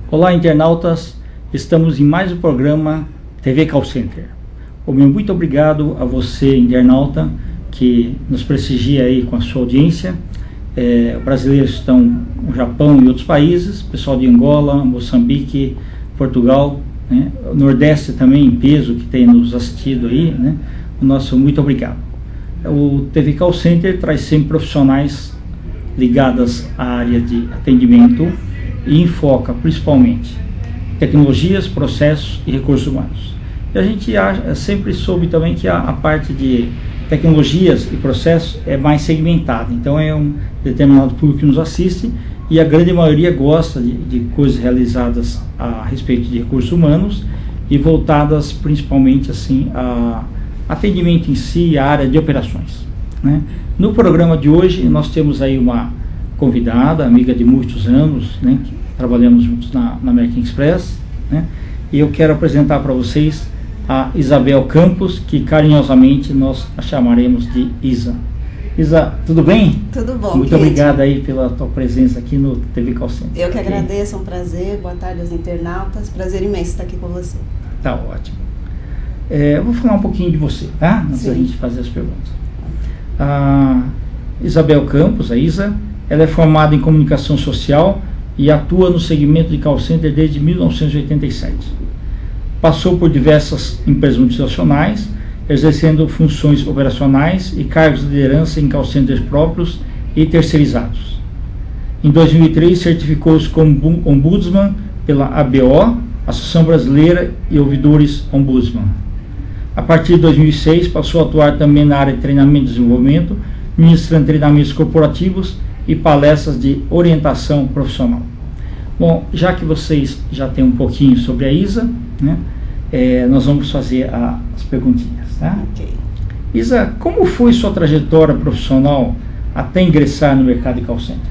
Olá, internautas, estamos em mais um programa TV Call Center. Meu muito obrigado a você, internauta, que nos prestigia aí com a sua audiência. Brasileiros estão no Japão e outros países, pessoal de Angola, Moçambique, Portugal, né? O Nordeste também em peso que tem nos assistido aí, né? O nosso muito obrigado. O TV Call Center traz sempre profissionais ligadas à área de atendimento e enfoca principalmente tecnologias, processos e recursos humanos. E a gente sempre soube também que a parte de tecnologias e processos é mais segmentada, então é um determinado público que nos assiste e a grande maioria gosta de coisas realizadas a respeito de recursos humanos e voltadas principalmente assim a atendimento em si, a área de operações, né? No programa de hoje nós temos aí uma convidada, amiga de muitos anos, né, que trabalhamos juntos na American Express, né, e eu quero apresentar para vocês a Isabel Campos, que carinhosamente nós a chamaremos de Isa. Isa, tudo bem? Tudo bom, muito obrigado aí pela tua presença aqui no TV Call Center. Eu que agradeço, é um prazer. Boa tarde aos internautas, prazer imenso estar aqui com você. Tá ótimo. Eu vou falar um pouquinho de você, tá? Antes da gente fazer as perguntas. A Isabel Campos, a Isa, ela é formada em comunicação social e atua no segmento de call center desde 1987. Passou por diversas empresas multinacionais, exercendo funções operacionais e cargos de liderança em call centers próprios e terceirizados. Em 2003, certificou-se como Ombudsman pela ABO, Associação Brasileira de Ouvidores Ombudsman. A partir de 2006, passou a atuar também na área de treinamento e desenvolvimento, ministrando treinamentos corporativos e palestras de orientação profissional. Bom, já que vocês já têm um pouquinho sobre a Isa, né, nós vamos fazer as perguntinhas, tá? Ok. Isa, como foi sua trajetória profissional até ingressar no mercado de call centers?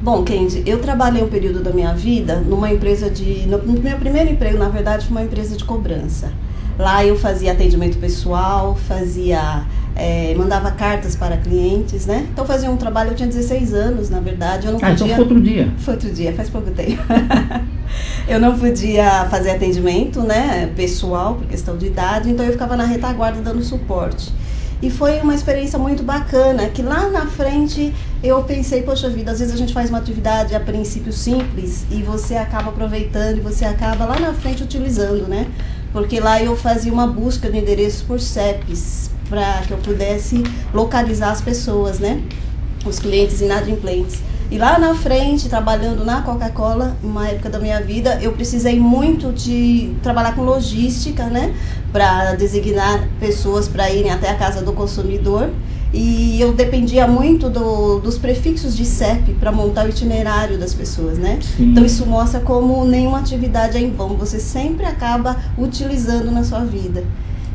Bom, Kendi, eu trabalhei um período da minha vida numa empresa no meu primeiro emprego, na verdade, foi uma empresa de cobrança. Lá eu fazia atendimento pessoal, mandava cartas para clientes, né? Então fazia um trabalho, eu tinha 16 anos, na verdade. Eu não podia... Então foi outro dia. Foi outro dia, faz pouco tempo. Eu não podia fazer atendimento, né, pessoal, por questão de idade, então eu ficava na retaguarda dando suporte. E foi uma experiência muito bacana, que lá na frente eu pensei, poxa vida, às vezes a gente faz uma atividade a princípio simples e você acaba aproveitando e você acaba lá na frente utilizando, né? Porque lá eu fazia uma busca de endereços por CEPs, para que eu pudesse localizar as pessoas, né? Os clientes inadimplentes. E lá na frente, trabalhando na Coca-Cola, uma época da minha vida, eu precisei muito de trabalhar com logística, né? Para designar pessoas para irem até a casa do consumidor. E eu dependia muito dos prefixos de CEP para montar o itinerário das pessoas, né? Sim. Então isso mostra como nenhuma atividade é em vão, você sempre acaba utilizando na sua vida.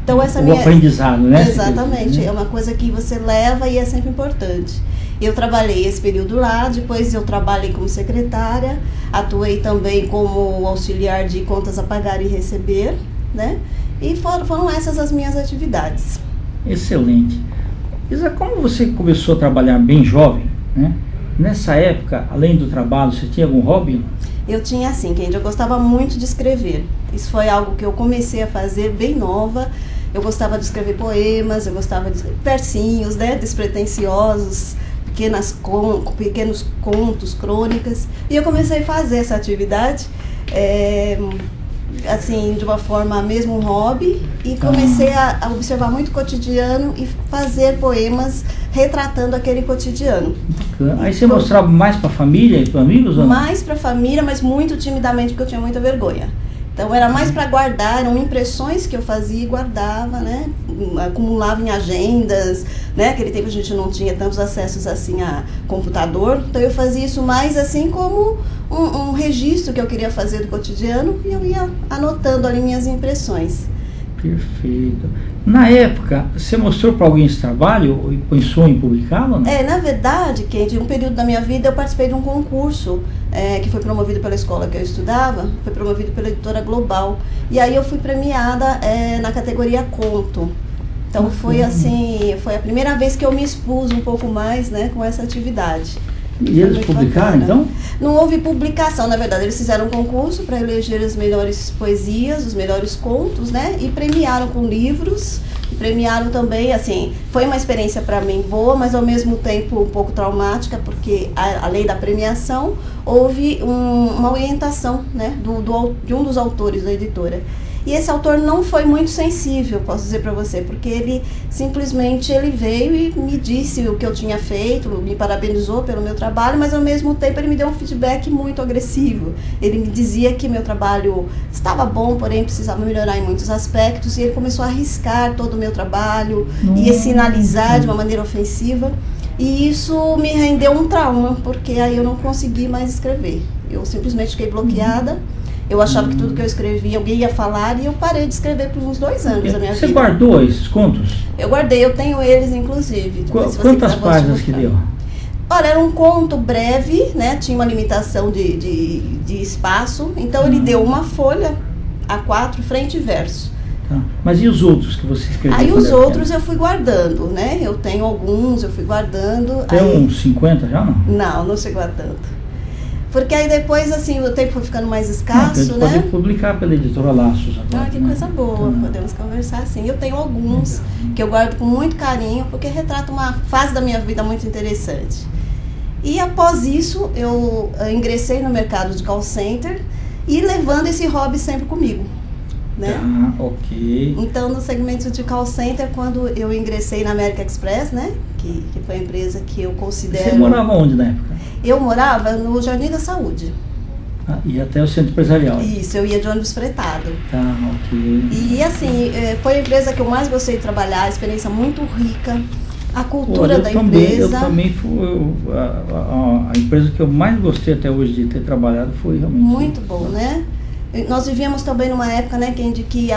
Então essa aprendizado, né? Exatamente, é uma coisa que você leva e é sempre importante. Eu trabalhei esse período lá, depois eu trabalhei como secretária, atuei também como auxiliar de contas a pagar e receber, né? E foram essas as minhas atividades. Excelente. Isa, como você começou a trabalhar bem jovem, né? Nessa época, além do trabalho, você tinha algum hobby? Eu tinha assim, Kendi, eu gostava muito de escrever. Isso foi algo que eu comecei a fazer bem nova. Eu gostava de escrever poemas, eu gostava de versinhos, né, despretensiosos, pequenos contos, crônicas. E eu comecei a fazer essa atividade, assim, de uma forma mesmo um hobby. E comecei a observar muito o cotidiano e fazer poemas retratando aquele cotidiano. Aí você mostrava mais para a família e para amigos? Ou não? Mais para a família, mas muito timidamente, porque eu tinha muita vergonha. Então era mais para guardar, eram impressões que eu fazia e guardava, né? acumulava em agendas, né? Naquele tempo a gente não tinha tantos acessos assim a computador, então eu fazia isso mais assim como um registro que eu queria fazer do cotidiano e eu ia anotando ali minhas impressões. Perfeito. Na época, você mostrou para alguém esse trabalho e pensou em publicá-lo? Na verdade, Kendi, um período da minha vida eu participei de um concurso que foi promovido pela escola que eu estudava, foi promovido pela Editora Global. E aí eu fui premiada na categoria conto. Então foi assim, foi a primeira vez que eu me expus um pouco mais, né, com essa atividade. E eles publicaram, então? Não houve publicação, na verdade. Eles fizeram um concurso para eleger as melhores poesias, os melhores contos, né? E premiaram com livros. E premiaram também, assim, foi uma experiência para mim boa, mas ao mesmo tempo um pouco traumática, porque além da premiação, houve uma orientação, né? De um dos autores da editora. E esse autor não foi muito sensível, posso dizer para você, porque ele simplesmente veio e me disse o que eu tinha feito, me parabenizou pelo meu trabalho, mas ao mesmo tempo ele me deu um feedback muito agressivo. Ele me dizia que meu trabalho estava bom, porém precisava melhorar em muitos aspectos, e ele começou a arriscar todo o meu trabalho e sinalizar de uma maneira ofensiva. E isso me rendeu um trauma, porque aí eu não consegui mais escrever. Eu simplesmente fiquei bloqueada. Eu achava que tudo que eu escrevia alguém ia falar e eu parei de escrever por uns 2 anos da minha vida. Você guardou esses contos? Eu guardei, eu tenho eles inclusive. Quantas páginas que deu? Olha, era um conto breve, né? Tinha uma limitação de espaço, então ele deu uma folha A4, frente e verso. Tá. Mas e os outros que você escreveu? Aí os outros eu fui guardando, né? Eu tenho alguns, eu fui guardando. Tem uns 50 já, não? Não chegou a tanto. Porque aí depois, assim, o tempo foi ficando mais escasso, né? Pode publicar pela editora Laços agora. Que coisa boa, podemos conversar assim. Eu tenho alguns que eu guardo com muito carinho, porque retrata uma fase da minha vida muito interessante. E após isso, eu ingressei no mercado de call center e levando esse hobby sempre comigo, né? Ok. Então, no segmento de call center, quando eu ingressei na American Express, né? Que foi a empresa que eu considero... Você morava onde na época? Eu morava no Jardim da Saúde. E até o centro empresarial? Isso, eu ia de ônibus fretado. Tá, ok. E assim, foi a empresa que eu mais gostei de trabalhar, experiência muito rica, a cultura da empresa... Eu também fui... A empresa que eu mais gostei até hoje de ter trabalhado foi realmente... Muito bom, né? Nós vivíamos também numa época, né, de que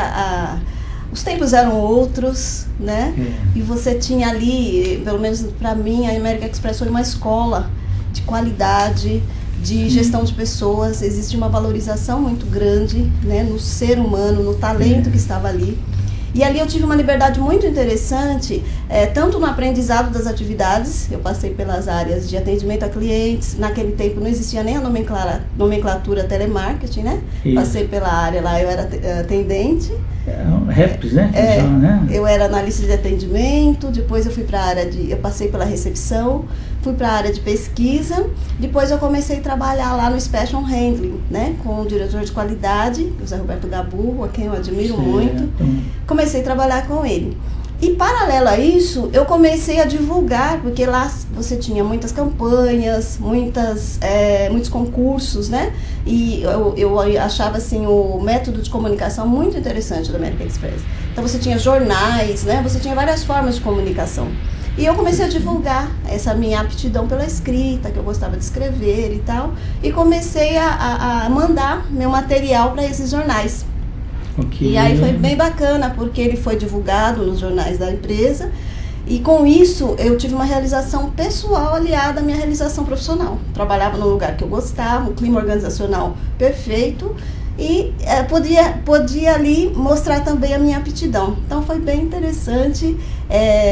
os tempos eram outros, né? E você tinha ali, pelo menos para mim, a American Express foi uma escola de qualidade, de gestão de pessoas. Existe uma valorização muito grande, né, no ser humano, no talento que estava ali. E ali eu tive uma liberdade muito interessante, tanto no aprendizado das atividades. Eu passei pelas áreas de atendimento a clientes. Naquele tempo não existia nem a nomenclatura telemarketing, né? Isso. Passei pela área lá, eu era atendente. Reps, né? Eu era analista de atendimento, depois eu fui para a área eu passei pela recepção, fui para a área de pesquisa, depois eu comecei a trabalhar lá no Special Handling, né? Com o diretor de qualidade, o Zé Roberto Gabu, a quem eu admiro muito. Comecei a trabalhar com ele. E paralelo a isso, eu comecei a divulgar, porque lá você tinha muitas campanhas, muitos concursos, né? E eu achava assim o método de comunicação muito interessante da American Express. Então você tinha jornais, né? Você tinha várias formas de comunicação. E eu comecei a divulgar essa minha aptidão pela escrita, que eu gostava de escrever e tal, e comecei a mandar meu material para esses jornais. Okay. E aí foi bem bacana, porque ele foi divulgado nos jornais da empresa, e com isso eu tive uma realização pessoal aliada à minha realização profissional. Trabalhava num lugar que eu gostava, um clima organizacional perfeito, e podia ali mostrar também a minha aptidão. Então foi bem interessante,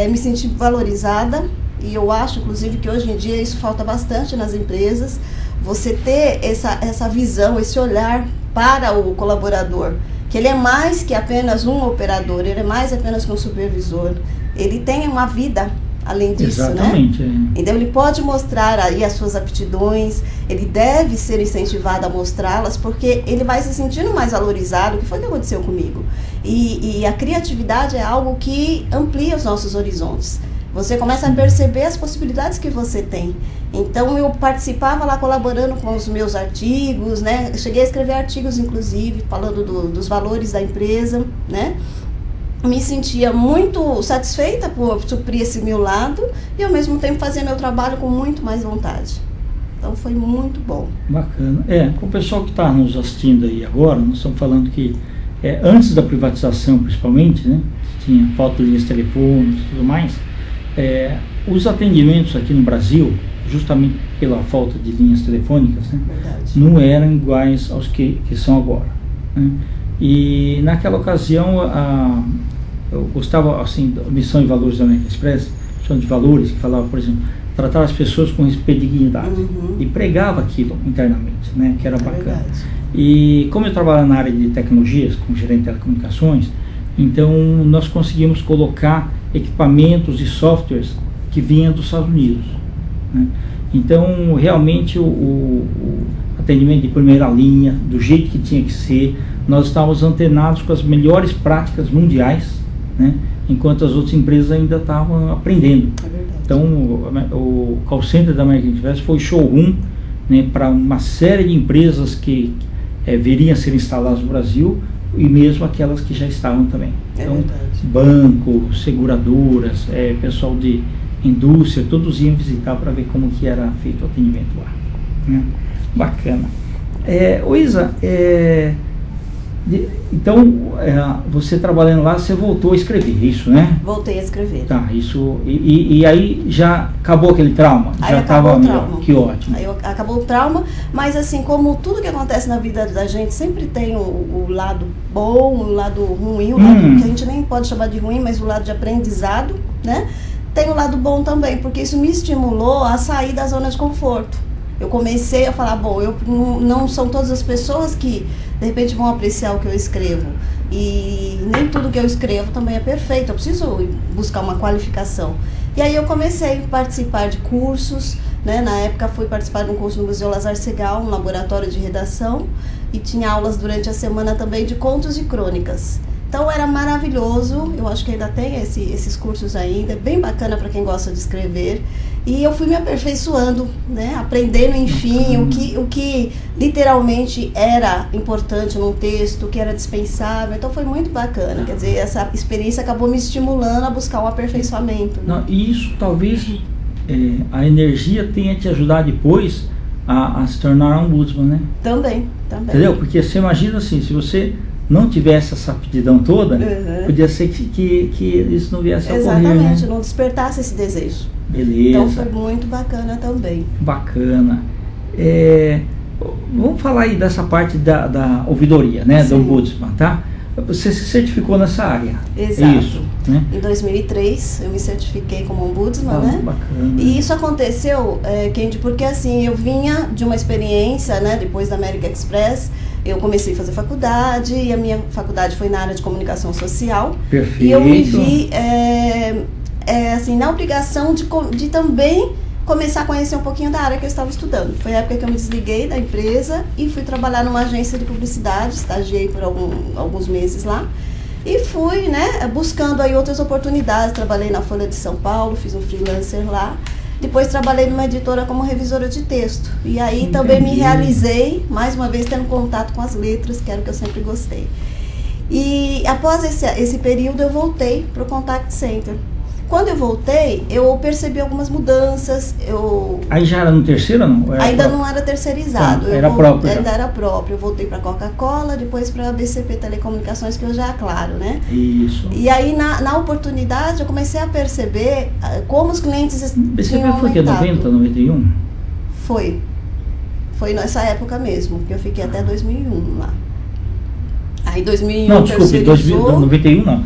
me senti valorizada, e eu acho inclusive que hoje em dia isso falta bastante nas empresas, você ter essa visão, esse olhar para o colaborador, que ele é mais que apenas um operador, ele é mais apenas que um supervisor, ele tem uma vida além disso, exatamente, né? Então ele pode mostrar aí as suas aptidões, ele deve ser incentivado a mostrá-las, porque ele vai se sentindo mais valorizado, que foi o que aconteceu comigo. E a criatividade é algo que amplia os nossos horizontes. Você começa a perceber as possibilidades que você tem. Então eu participava lá colaborando com os meus artigos, né? Eu cheguei a escrever artigos, inclusive, falando dos valores da empresa, né? me sentia muito satisfeita por suprir esse meu lado e ao mesmo tempo fazia meu trabalho com muito mais vontade. Então foi muito bom. Bacana. Com o pessoal que está nos assistindo aí agora, nós estamos falando que antes da privatização principalmente, né, tinha falta de linhas telefônicas e tudo mais, os atendimentos aqui no Brasil, justamente pela falta de linhas telefônicas, né, não eram iguais aos que são agora, né? E naquela ocasião eu gostava assim da missão e valores da American Express, missão de valores, que falava, por exemplo, tratar as pessoas com respeito e dignidade, e pregava aquilo internamente, né, que era bacana. E como eu trabalho na área de tecnologias, como gerente de telecomunicações, então nós conseguimos colocar equipamentos e softwares que vinham dos Estados Unidos, né? Então realmente o atendimento de primeira linha, do jeito que tinha que ser, nós estávamos antenados com as melhores práticas mundiais, né, enquanto as outras empresas ainda estavam aprendendo. Então o call center da American Express foi showroom, né, para uma série de empresas que viriam a ser instaladas no Brasil e mesmo aquelas que já estavam também. Então banco, seguradoras, pessoal de indústria, todos iam visitar para ver como que era feito o atendimento lá, né? Bacana. Isa, então, você trabalhando lá, você voltou a escrever, isso, né? Voltei a escrever. Tá, isso. E aí já acabou aquele trauma? Aí já acabou o melhor. trauma. Que ótimo. Aí acabou o trauma, mas assim, como tudo que acontece na vida da gente, sempre tem o lado bom, o lado ruim, o lado que a gente nem pode chamar de ruim, mas o lado de aprendizado, né? Tem o lado bom também, porque isso me estimulou a sair da zona de conforto. Eu comecei a falar, bom, não são todas as pessoas que de repente vão apreciar o que eu escrevo. E nem tudo que eu escrevo também é perfeito, eu preciso buscar uma qualificação. E aí eu comecei a participar de cursos, né? Na época fui participar de um curso no Museu Lazar Segal, um laboratório de redação, e tinha aulas durante a semana também de contos e crônicas. Então era maravilhoso, eu acho que ainda tem esses cursos ainda, é bem bacana para quem gosta de escrever. E eu fui me aperfeiçoando, né, aprendendo, enfim, o que literalmente era importante num texto, o que era dispensável. Então foi muito bacana, quer dizer, essa experiência acabou me estimulando a buscar o aperfeiçoamento, né? Não, e isso talvez a energia tenha te ajudado depois a se tornar um ombudsman, né? Também. Entendeu? Porque você imagina assim, se você não tivesse essa aptidão toda, podia ser que isso não viesse a ocorrer, né? Exatamente, não despertasse esse desejo. Beleza. Então foi muito bacana também. Bacana. Vamos falar aí dessa parte da ouvidoria, né? Do ombudsman, tá? Você se certificou nessa área. Exato. Isso, né? Em 2003 eu me certifiquei como ombudsman, né? Bacana. E isso aconteceu, Kendi, porque assim, eu vinha de uma experiência, né? Depois da American Express, eu comecei a fazer faculdade e a minha faculdade foi na área de comunicação social. Perfeito. E eu me vi, assim, na obrigação de também começar a conhecer um pouquinho da área que eu estava estudando. Foi a época que eu me desliguei da empresa e fui trabalhar numa agência de publicidade, estagiei por alguns meses lá. E fui, né, buscando aí outras oportunidades. Trabalhei na Folha de São Paulo, fiz um freelancer lá. Depois trabalhei numa editora como revisora de texto. E aí também me realizei, mais uma vez, tendo contato com as letras, que era o que eu sempre gostei. E após esse período eu voltei para o Contact Center. Quando eu voltei, eu percebi algumas mudanças. Aí já era no terceiro ou não? Ainda não era terceirizado. Era próprio. Ainda era próprio. Eu voltei para a Coca-Cola, depois para a BCP Telecomunicações, que eu já claro, né? Isso. E aí, na oportunidade, eu comecei a perceber como os clientes BCP tinham foi o quê? 90, 91? Foi. Foi nessa época mesmo, que eu fiquei até 2001 lá. Aí 2001 não, desculpe, 91 não.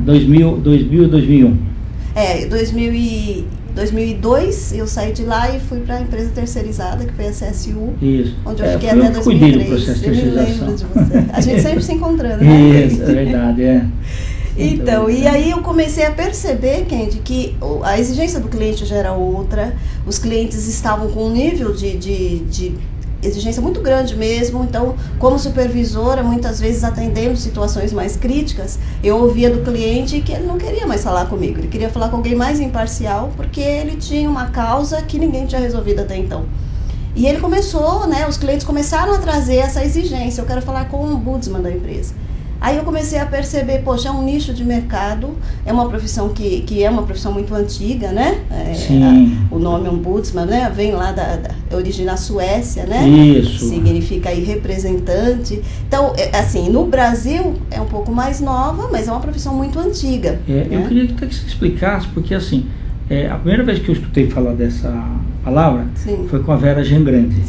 2000 e 2001. 2002 eu saí de lá e fui para a empresa terceirizada, que foi a CSU. Isso. Onde eu fiquei até 2003. Do processo de terceirização. Eu me lembro de você. A gente sempre se encontrando, né? Isso, é verdade, Então, e aí eu comecei a perceber, Kendi, que a exigência do cliente já era outra, os clientes estavam com um nível de exigência muito grande mesmo. Então, como supervisora, muitas vezes atendendo situações mais críticas, eu ouvia do cliente que ele não queria mais falar comigo, ele queria falar com alguém mais imparcial, porque ele tinha uma causa que ninguém tinha resolvido até então. E ele começou, né, os clientes começaram a trazer essa exigência, eu quero falar com o ombudsman da empresa. Aí eu comecei a perceber, poxa, é um nicho de mercado, é uma profissão que é uma profissão muito antiga, né? O nome ombudsman, né? Vem lá da origem na Suécia, né? Isso. Significa aí representante. Então, assim, no Brasil é um pouco mais nova, mas é uma profissão muito antiga. Né? Eu queria que você explicasse, porque assim, a primeira vez que eu escutei falar dessa palavra foi com a Vera Gengrande,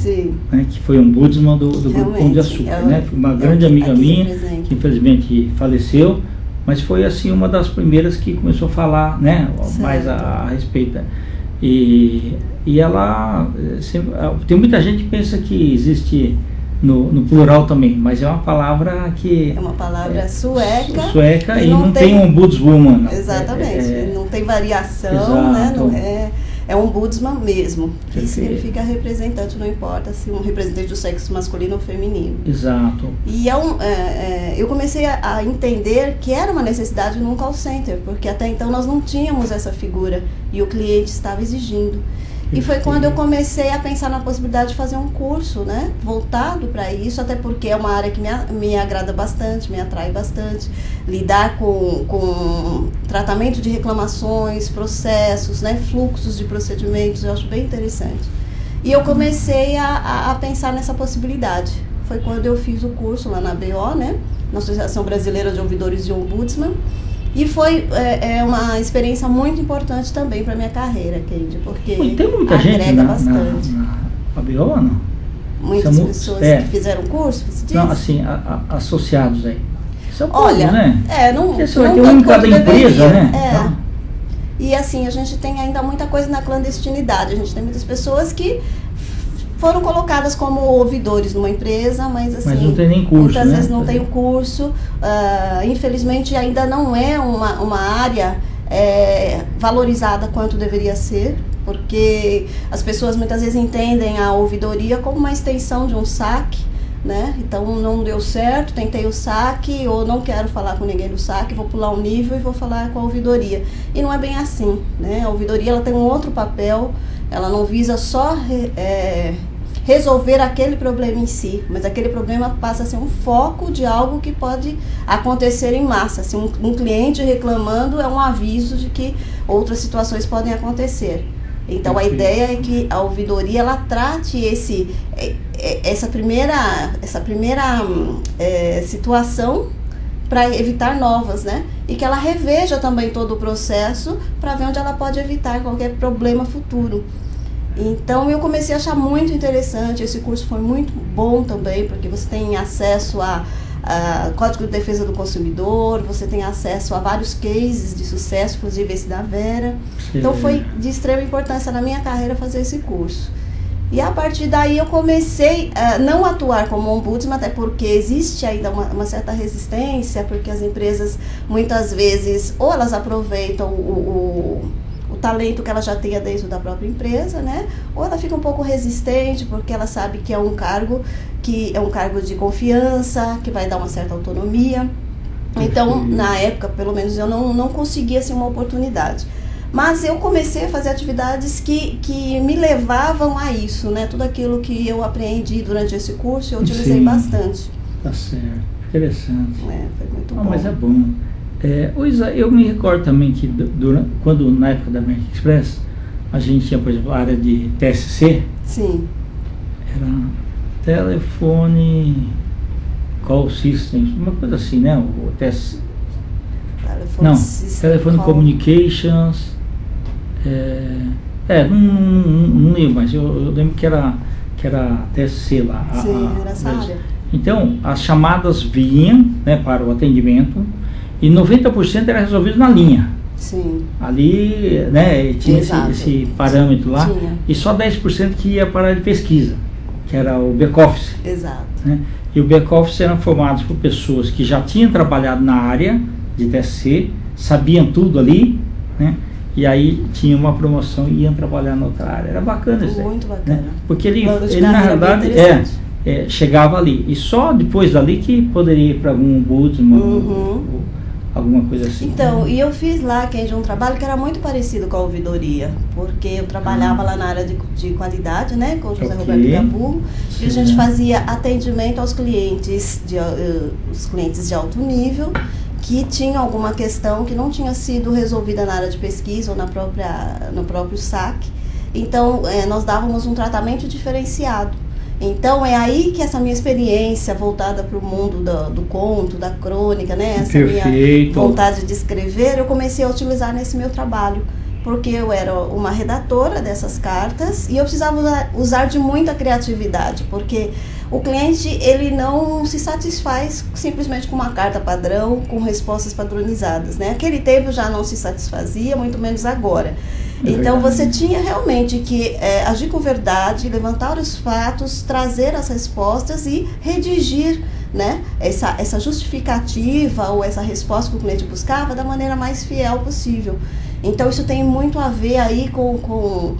né, que foi ombudsman do Grupo Pão de Açúcar, né? Foi uma grande amiga minha, que infelizmente faleceu, mas foi assim uma das primeiras que começou a falar, né, mais a respeito. E ela, tem muita gente que pensa que existe no plural também, mas é uma palavra que... É uma palavra sueca e não tem ombudswoman. Exatamente, não tem variação, exato. Né? É ombudsman mesmo, que significa representante, não importa se um representante do sexo masculino ou feminino. Exato. E eu comecei a entender que era uma necessidade num call center, porque até então nós não tínhamos essa figura e o cliente estava exigindo. E foi quando eu comecei a pensar na possibilidade de fazer um curso, né, voltado para isso, até porque é uma área que me agrada bastante, me atrai bastante. Lidar com tratamento de reclamações, processos, né, fluxos de procedimentos, eu acho bem interessante. E eu comecei a pensar nessa possibilidade. Foi quando eu fiz o curso lá na ABO, né, na Associação Brasileira de Ouvidores e Ombudsman. E foi uma experiência muito importante também para a minha carreira, Keide, porque tem muita gente bastante. Na ABO, não? Muitas pessoas que fizeram curso, você diz? Não, assim, associados aí. São Olha, poucos, né? não vai ter um em cada empresa, né? Então. E assim, a gente tem ainda muita coisa na clandestinidade. A gente tem muitas pessoas que foram colocadas como ouvidores numa empresa, mas assim, não tem nem curso, muitas vezes não tem o curso. Infelizmente ainda não é uma área valorizada quanto deveria ser, porque as pessoas muitas vezes entendem a ouvidoria como uma extensão de um SAC, né? Então não deu certo, tentei o SAC, ou não quero falar com ninguém do SAC, vou pular um nível e vou falar com a ouvidoria. E não é bem assim, né? A ouvidoria ela tem um outro papel, ela não visa só resolver aquele problema em si, mas aquele problema passa a ser um foco de algo que pode acontecer em massa. Se um cliente reclamando é um aviso de que outras situações podem acontecer. Então a ideia é que a ouvidoria ela trate essa primeira situação para evitar novas, né? E que ela reveja também todo o processo para ver onde ela pode evitar qualquer problema futuro. Então eu comecei a achar muito interessante, esse curso foi muito bom também, porque você tem acesso a Código de Defesa do Consumidor, você tem acesso a vários cases de sucesso, inclusive esse da Vera. Sim. Então foi de extrema importância na minha carreira fazer esse curso. E a partir daí eu comecei a não atuar como ombudsman, até porque existe ainda uma certa resistência, porque as empresas muitas vezes ou elas aproveitam o talento que ela já tenha dentro da própria empresa, né? Ou ela fica um pouco resistente porque ela sabe que é um cargo de confiança, que vai dar uma certa autonomia. Então, na época, pelo menos, eu não conseguia assim, uma oportunidade. Mas eu comecei a fazer atividades que me levavam a isso, né? Tudo aquilo que eu aprendi durante esse curso, eu utilizei bastante. Tá certo. Interessante. Foi muito bom. Mas é bom. Eu me recordo também que quando na época da American Express a gente tinha, por exemplo, a área de TSC. Sim. Era telefone call systems, uma coisa assim, né? O TSC. Telefone communications. Não lembro, mas eu lembro que era TSC lá. Sim, era essa área. Então as chamadas vinham, né, para o atendimento. E 90% era resolvido na linha. Sim. Ali, né, tinha esse parâmetro lá. Tinha. E só 10% que ia para a área de pesquisa, que era o back-office. Exato. Né? E o back-office eram formados por pessoas que já tinham trabalhado na área de TSC, sabiam tudo ali, né? E aí tinha uma promoção e iam trabalhar na outra área. Era bacana isso. Muito bacana. Né? Porque ele na realidade, chegava ali. E só depois dali que poderia ir para algum ombudsman, alguma coisa assim. Então, e eu fiz lá, Kendi, um trabalho que era muito parecido com a ouvidoria, porque eu trabalhava lá na área de qualidade, né, com o José Roberto Gabu, e a gente fazia atendimento aos clientes os clientes de alto nível, que tinham alguma questão que não tinha sido resolvida na área de pesquisa ou no próprio SAC. Então, nós dávamos um tratamento diferenciado. Então, é aí que essa minha experiência voltada para o mundo do conto, da crônica, né? Essa minha vontade de escrever, eu comecei a utilizar nesse meu trabalho. Porque eu era uma redatora dessas cartas e eu precisava usar de muita criatividade, porque o cliente, ele não se satisfaz simplesmente com uma carta padrão, com respostas padronizadas, né? Aquele tempo já não se satisfazia, muito menos agora. Então, você tinha realmente que agir com verdade, levantar os fatos, trazer as respostas e redigir, né, essa justificativa ou essa resposta que o cliente buscava da maneira mais fiel possível. Então, isso tem muito a ver aí com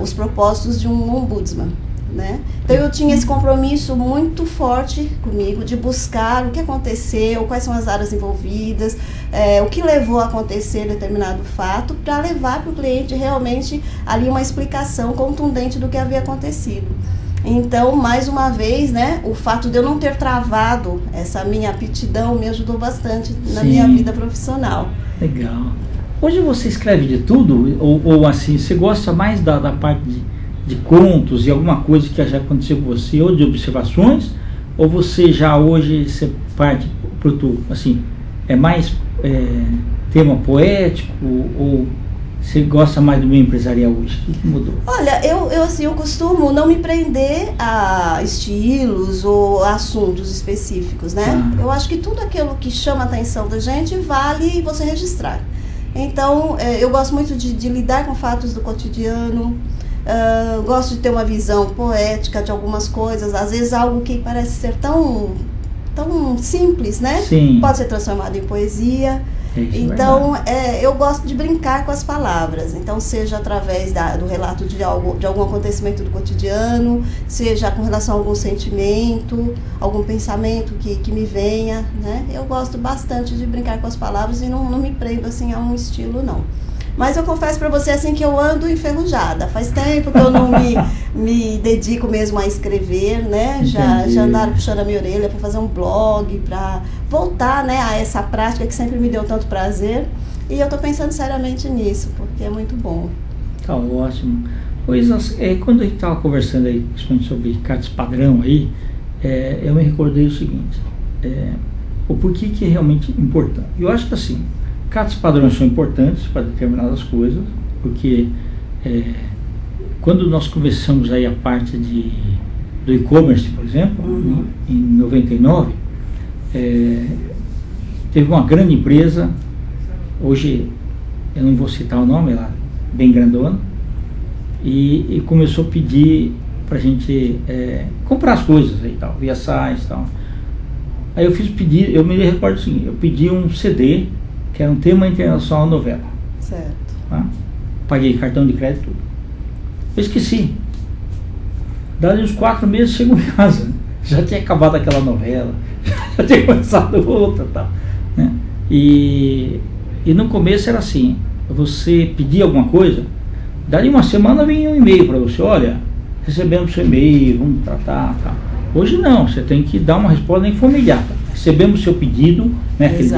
os propósitos de um ombudsman, né? Então, eu tinha esse compromisso muito forte comigo de buscar o que aconteceu, quais são as áreas envolvidas, o que levou a acontecer determinado fato, para levar para o cliente realmente ali uma explicação contundente do que havia acontecido. Então, mais uma vez, né, o fato de eu não ter travado essa minha aptidão me ajudou bastante na minha vida profissional. Legal. Hoje você escreve de tudo? Ou assim, você gosta mais da parte de contos e alguma coisa que já aconteceu com você, ou de observações? Ou você já hoje, você parte para o, assim, é mais tema poético, ou você gosta mais do meio empresarial hoje? O que mudou? Olha, eu costumo não me prender a estilos ou a assuntos específicos, né? Eu acho que tudo aquilo que chama a atenção da gente vale você registrar. Então, eu gosto muito de lidar com fatos do cotidiano, gosto de ter uma visão poética de algumas coisas, às vezes algo que parece ser tão simples, né? Sim. Pode ser transformado em poesia. Então, eu gosto de brincar com as palavras. Então, seja através do relato de algum acontecimento do cotidiano, seja com relação a algum sentimento, algum pensamento que me venha, né? Eu gosto bastante de brincar com as palavras e não me prendo assim a um estilo, não. Mas eu confesso para você assim que eu ando enferrujada. Faz tempo que eu não me dedico mesmo a escrever, né? Já andaram puxando a minha orelha para fazer um blog, para voltar, né, a essa prática que sempre me deu tanto prazer. E eu estou pensando seriamente nisso, porque é muito bom. Tá ótimo. Pois, quando a gente estava conversando aí, principalmente sobre cartas padrão aí, eu me recordei o seguinte, o porquê que é realmente importante. Eu acho que assim, cartas padrões são importantes para determinadas coisas, porque quando nós começamos aí a parte do e-commerce, por exemplo, em 99, teve uma grande empresa, hoje eu não vou citar o nome, ela é bem grandona, e começou a pedir para a gente comprar as coisas aí, tal, via site e tal. Aí eu fiz pedir, eu me recordo o seguinte, eu pedi um CD, que era um tema internacional novela. Certo. Tá? Paguei cartão de crédito, tudo. Eu esqueci. Dali uns 4 meses chegou em casa, já tinha acabado aquela novela, já tinha começado outra, tal, né? E no começo era assim, você pedia alguma coisa, dali uma semana vinha um e-mail para você, olha, recebemos seu e-mail, vamos tratar, tal. Hoje não, você tem que dar uma resposta em forma imediata. Recebemos seu pedido, né, aquele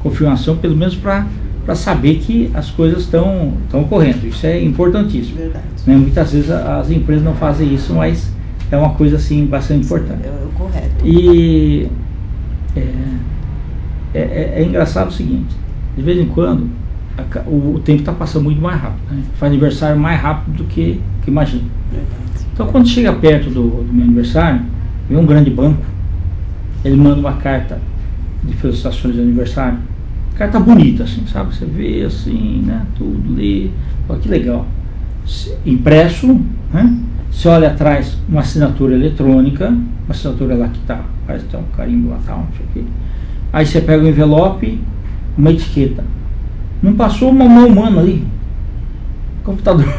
confirmação, pelo menos para saber que as coisas estão ocorrendo. Isso é importantíssimo. Verdade. Né? Muitas vezes as empresas não fazem isso, mas é uma coisa assim bastante importante. É o correto. E é engraçado o seguinte, de vez em quando o tempo está passando muito mais rápido, né? Faz aniversário mais rápido do que imagina. Verdade. Então quando chega perto do meu aniversário, vem um grande banco, ele manda uma carta de felicitações de aniversário, carta bonita assim, sabe, você vê assim, né, tudo, lê, olha que legal, impresso, né? Você olha atrás uma assinatura eletrônica, uma assinatura lá que tá, parece que tem um carimbo lá, tal, não sei o quê. Aí você pega o envelope, uma etiqueta, não passou uma mão humana ali, computador.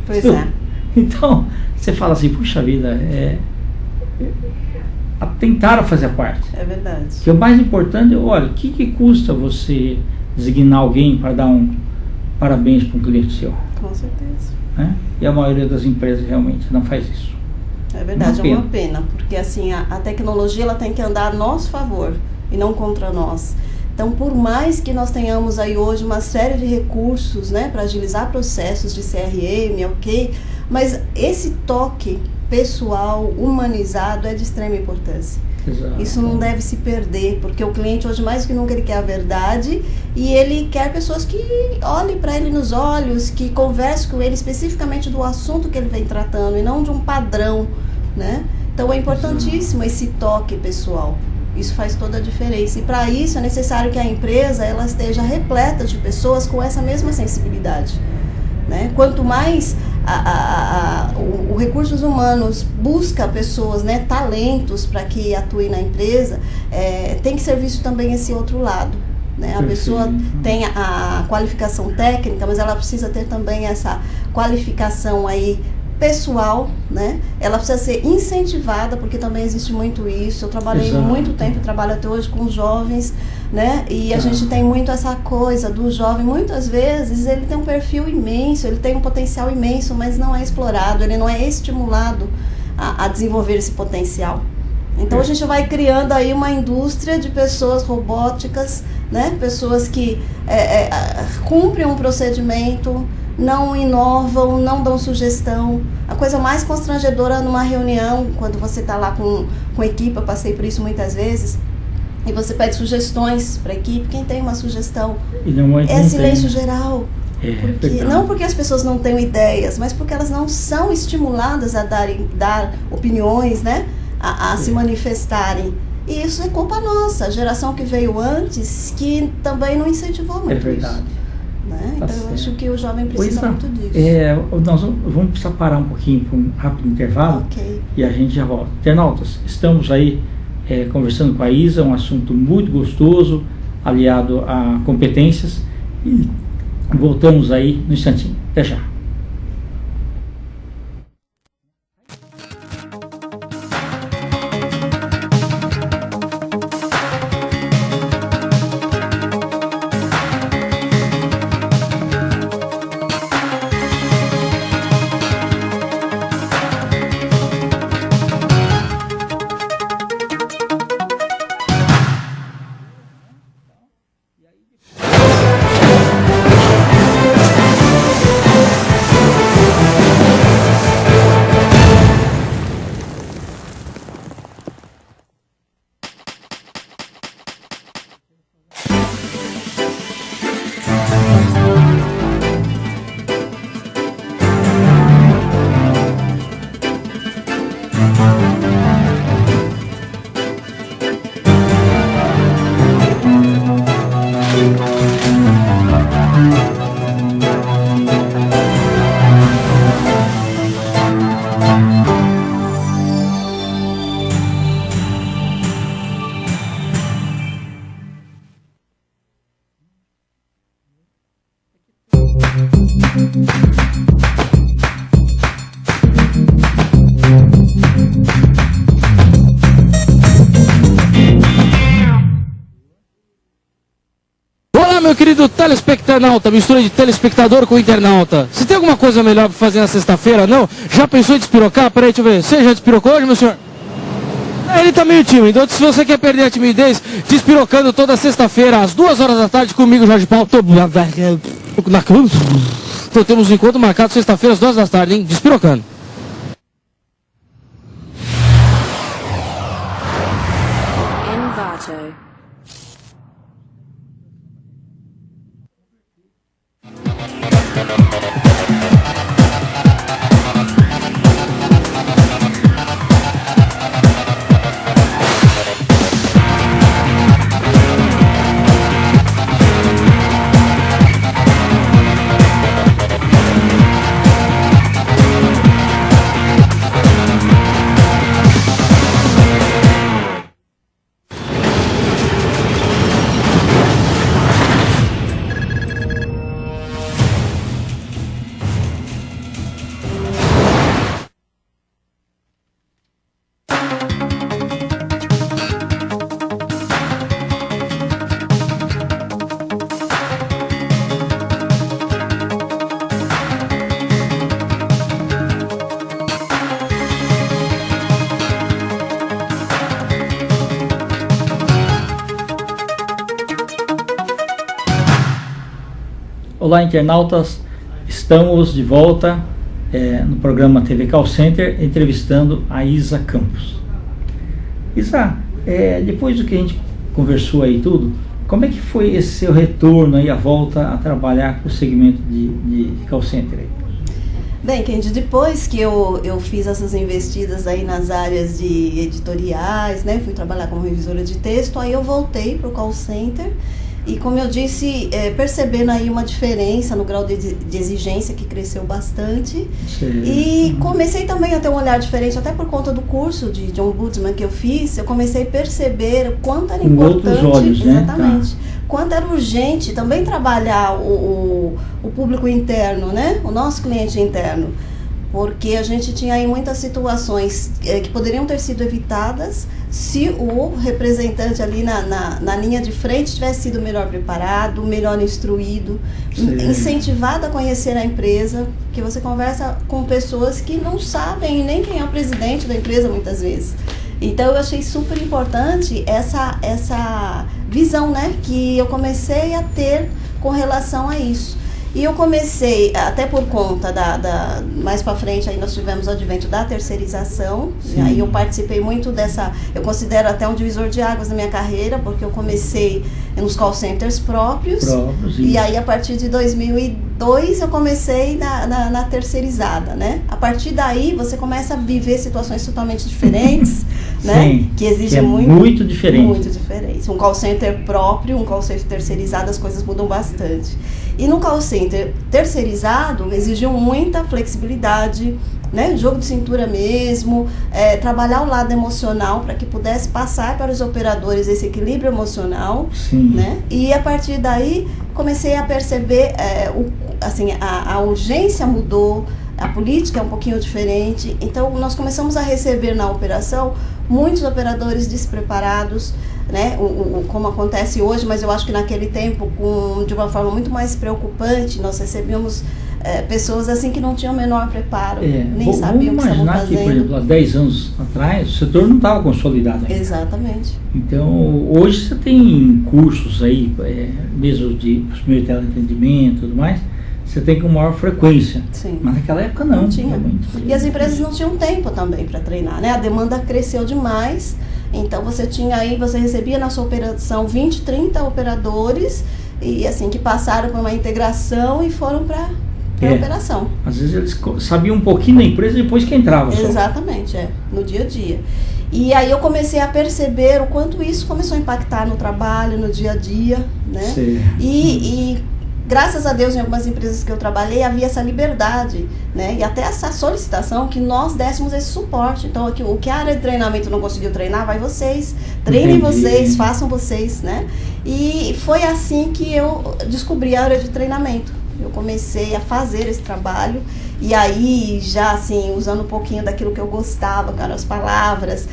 Pois é. Então você fala assim, puxa vida, tentaram fazer parte. É verdade. Que o mais importante, olha, o que custa você designar alguém para dar um parabéns para um cliente seu? Com certeza. Né? E a maioria das empresas realmente não faz isso. É verdade, é uma pena, porque assim, a tecnologia ela tem que andar a nosso favor e não contra nós. Então, por mais que nós tenhamos aí hoje uma série de recursos, né, para agilizar processos de CRM, ok, mas esse toque pessoal, humanizado, é de extrema importância. Exato. Isso não deve se perder, porque o cliente hoje mais do que nunca ele quer a verdade e ele quer pessoas que olhem para ele nos olhos, que conversem com ele especificamente do assunto que ele vem tratando e não de um padrão, né? Então é importantíssimo esse toque pessoal. Isso faz toda a diferença. E para isso é necessário que a empresa ela esteja repleta de pessoas com essa mesma sensibilidade. Né? Quanto mais o recursos humanos busca pessoas, né, talentos para que atuem na empresa, tem que ser visto também esse outro lado. Né? A pessoa tem a qualificação técnica, mas ela precisa ter também essa qualificação aí pessoal, né? Ela precisa ser incentivada, porque também existe muito isso. Eu trabalhei muito tempo, trabalho até hoje com jovens, né? E a gente tem muito essa coisa do jovem, muitas vezes ele tem um perfil imenso, ele tem um potencial imenso, mas não é explorado, ele não é estimulado a desenvolver esse potencial. Então a gente vai criando aí uma indústria de pessoas robóticas, né? Pessoas que cumprem um procedimento, não inovam, não dão sugestão. A coisa mais constrangedora numa reunião, quando você está lá com a equipe, eu passei por isso muitas vezes, e você pede sugestões para a equipe, quem tem uma sugestão? É silêncio geral. Não porque as pessoas não tenham ideias, mas porque elas não são estimuladas a dar opiniões, né? a se manifestarem. E isso é culpa nossa, a geração que veio antes, que também não incentivou muito isso. É verdade. Né? Então eu acho que o jovem precisa muito disso. Nós vamos precisar parar um pouquinho para um rápido intervalo, e a gente já volta. Internautas, estamos aí conversando com a Isa, um assunto muito gostoso, aliado a competências, e voltamos aí no instantinho. Até já. Meu querido telespectanauta, mistura de telespectador com internauta. Você tem alguma coisa melhor para fazer na sexta-feira, não? Já pensou em despirocar? Peraí, deixa eu ver. Você já despirocou hoje, meu senhor? Ele tá meio tímido, então se você quer perder a timidez, despirocando toda sexta-feira, às 2 horas da tarde, comigo, Jorge Paulo. Então temos um encontro marcado sexta-feira, às 2 da tarde, hein? Despirocando. Olá, internautas, estamos de volta no programa TV Call Center, entrevistando a Isa Campos. Isa, depois do que a gente conversou aí tudo, como é que foi esse seu retorno aí, a volta a trabalhar com o segmento de call center aí? Bem, Kendi, depois que eu fiz essas investidas aí nas áreas de editoriais, né, fui trabalhar como revisora de texto, aí eu voltei para o call center e, como eu disse, percebendo aí uma diferença no grau de exigência que cresceu bastante. Sim. E comecei também a ter um olhar diferente, até por conta do curso de ombudsman que eu fiz, eu comecei a perceber o quanto era importante, outros olhos, exatamente, né? quanto era urgente também trabalhar o público interno, né? O nosso cliente interno, porque a gente tinha aí muitas situações que poderiam ter sido evitadas se o representante ali na linha de frente tivesse sido melhor preparado, melhor instruído, incentivado a conhecer a empresa, porque você conversa com pessoas que não sabem nem quem é o presidente da empresa muitas vezes. Então eu achei super importante essa visão, né, que eu comecei a ter com relação a isso. E eu comecei, até por conta mais para frente, aí nós tivemos o advento da terceirização, e aí eu participei muito dessa, eu considero até um divisor de águas na minha carreira, porque eu comecei nos call centers próprios e aí a partir de 2002 eu comecei na terceirizada, né? A partir daí você começa a viver situações totalmente diferentes, né? Sim, Que exigem muito diferente. Muito diferente. Um call center próprio, um call center terceirizado, as coisas mudam bastante. E no call center terceirizado, exigiu muita flexibilidade, né? Jogo de cintura mesmo, trabalhar o lado emocional para que pudesse passar para os operadores esse equilíbrio emocional. Sim. Né? E a partir daí comecei a perceber, a urgência mudou, a política é um pouquinho diferente, então nós começamos a receber na operação muitos operadores despreparados, né? Como acontece hoje, mas eu acho que naquele tempo, de uma forma muito mais preocupante, nós recebíamos pessoas assim que não tinham o menor preparo, nem sabiam o que estavam fazendo. Que, por exemplo, há 10 anos atrás, o setor não estava consolidado ainda. Exatamente. Então, hoje você tem cursos aí, mesmo de primeiro teleatendimento e tudo mais, você tem com maior frequência. Sim. Mas naquela época não tinha. E as empresas não tinham tempo também para treinar, né? A demanda cresceu demais, então você recebia na sua operação 20, 30 operadores, e assim, que passaram por uma integração e foram para a operação. Às vezes eles sabiam um pouquinho da empresa depois que entravam. Exatamente, no dia a dia. E aí eu comecei a perceber o quanto isso começou a impactar no trabalho, no dia a dia, né? E graças a Deus, em algumas empresas que eu trabalhei, havia essa liberdade, né? E até essa solicitação que nós dessemos esse suporte. Então, o que a área de treinamento não conseguiu treinar, vai vocês, treinem vocês, façam vocês, né? E foi assim que eu descobri a área de treinamento. Eu comecei a fazer esse trabalho e aí já assim, usando um pouquinho daquilo que eu gostava, cara, as palavras,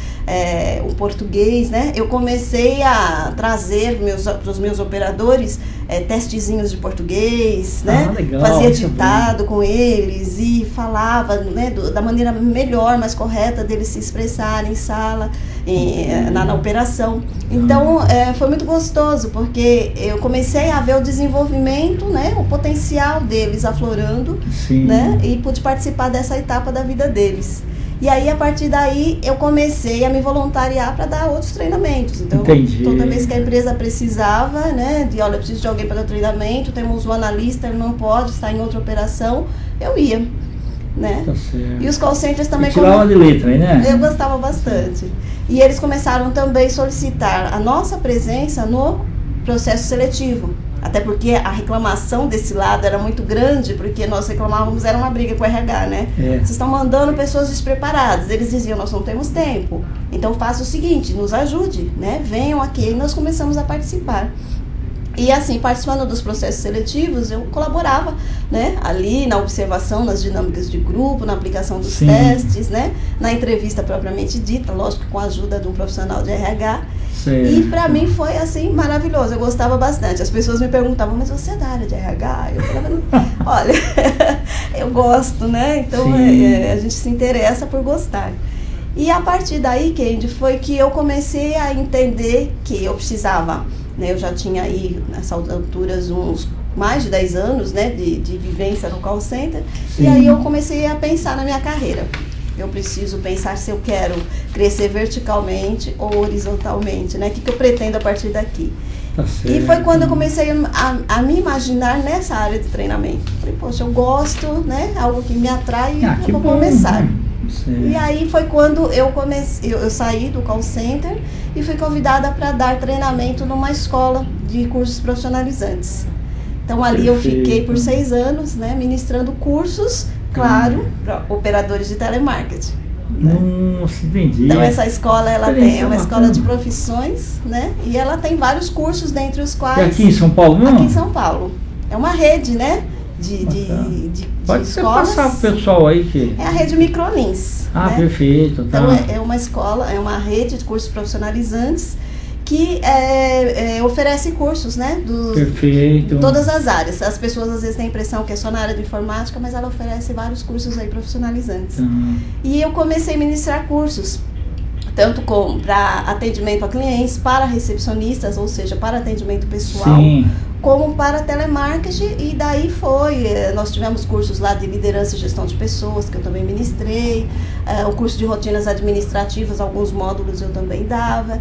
o português, né? Eu comecei a trazer para os meus operadores testezinhos de português, né? Legal, fazia ditado com eles e falava, né, da maneira melhor, mais correta deles se expressarem em sala, na operação. Então, foi muito gostoso, porque eu comecei a ver o desenvolvimento, né, o potencial deles aflorando, né, e pude participar dessa etapa da vida deles. E aí, a partir daí, eu comecei a me voluntariar para dar outros treinamentos. Então, toda vez que a empresa precisava, né, olha, eu preciso de alguém para dar treinamento, temos um analista, ele não pode estar em outra operação, eu ia, né? Tá certo. E os call centers também... Tirava de letra aí, né? Eu gostava bastante. E eles começaram também a solicitar a nossa presença no processo seletivo. Até porque a reclamação desse lado era muito grande, porque nós reclamávamos, era uma briga com o RH, né? Vocês estão mandando pessoas despreparadas. Eles diziam, nós não temos tempo. Então faça o seguinte, nos ajude, né? Venham aqui. E nós começamos a participar. E assim, participando dos processos seletivos, eu colaborava, né, ali na observação, nas dinâmicas de grupo, na aplicação dos testes, né, na entrevista propriamente dita, lógico, com a ajuda de um profissional de RH. E para mim foi assim, maravilhoso, eu gostava bastante. As pessoas me perguntavam, mas você é da área de RH? Eu falava, olha, eu gosto, né, então a gente se interessa por gostar. E a partir daí, Kendi, foi que eu comecei a entender que eu precisava né? Eu já tinha aí, nessas alturas, uns mais de 10 anos, né, de vivência no call center. Sim. E aí eu comecei a pensar na minha carreira. Eu preciso pensar se eu quero crescer verticalmente ou horizontalmente, né? O que eu pretendo a partir daqui. Tá certo. E foi quando eu comecei a me imaginar nessa área de treinamento. Falei, poxa, eu gosto, né? Algo que me atrai e eu vou começar. E aí foi quando eu saí do call center e fui convidada para dar treinamento numa escola de cursos profissionalizantes. Então ali eu fiquei por 6 anos, né, ministrando cursos, claro, para operadores de telemarketing. Né? Nossa, entendi. Então essa escola é uma escola de profissões, né? E ela tem vários cursos, dentre os quais... E aqui em São Paulo, não? Aqui em São Paulo. É uma rede, né? De Pode escolas. Passar pro pessoal aí que... É a rede Microlins. Ah, né? Perfeito. Tá. Então é uma escola, é uma rede de cursos profissionalizantes que oferece cursos, né? Perfeito. Todas as áreas. As pessoas às vezes têm a impressão que é só na área de informática, mas ela oferece vários cursos aí profissionalizantes. E eu comecei a ministrar cursos, tanto para atendimento a clientes, para recepcionistas, ou seja, para atendimento pessoal, sim, como para telemarketing, e daí nós tivemos cursos lá de liderança e gestão de pessoas, que eu também ministrei, o curso de rotinas administrativas, alguns módulos eu também dava,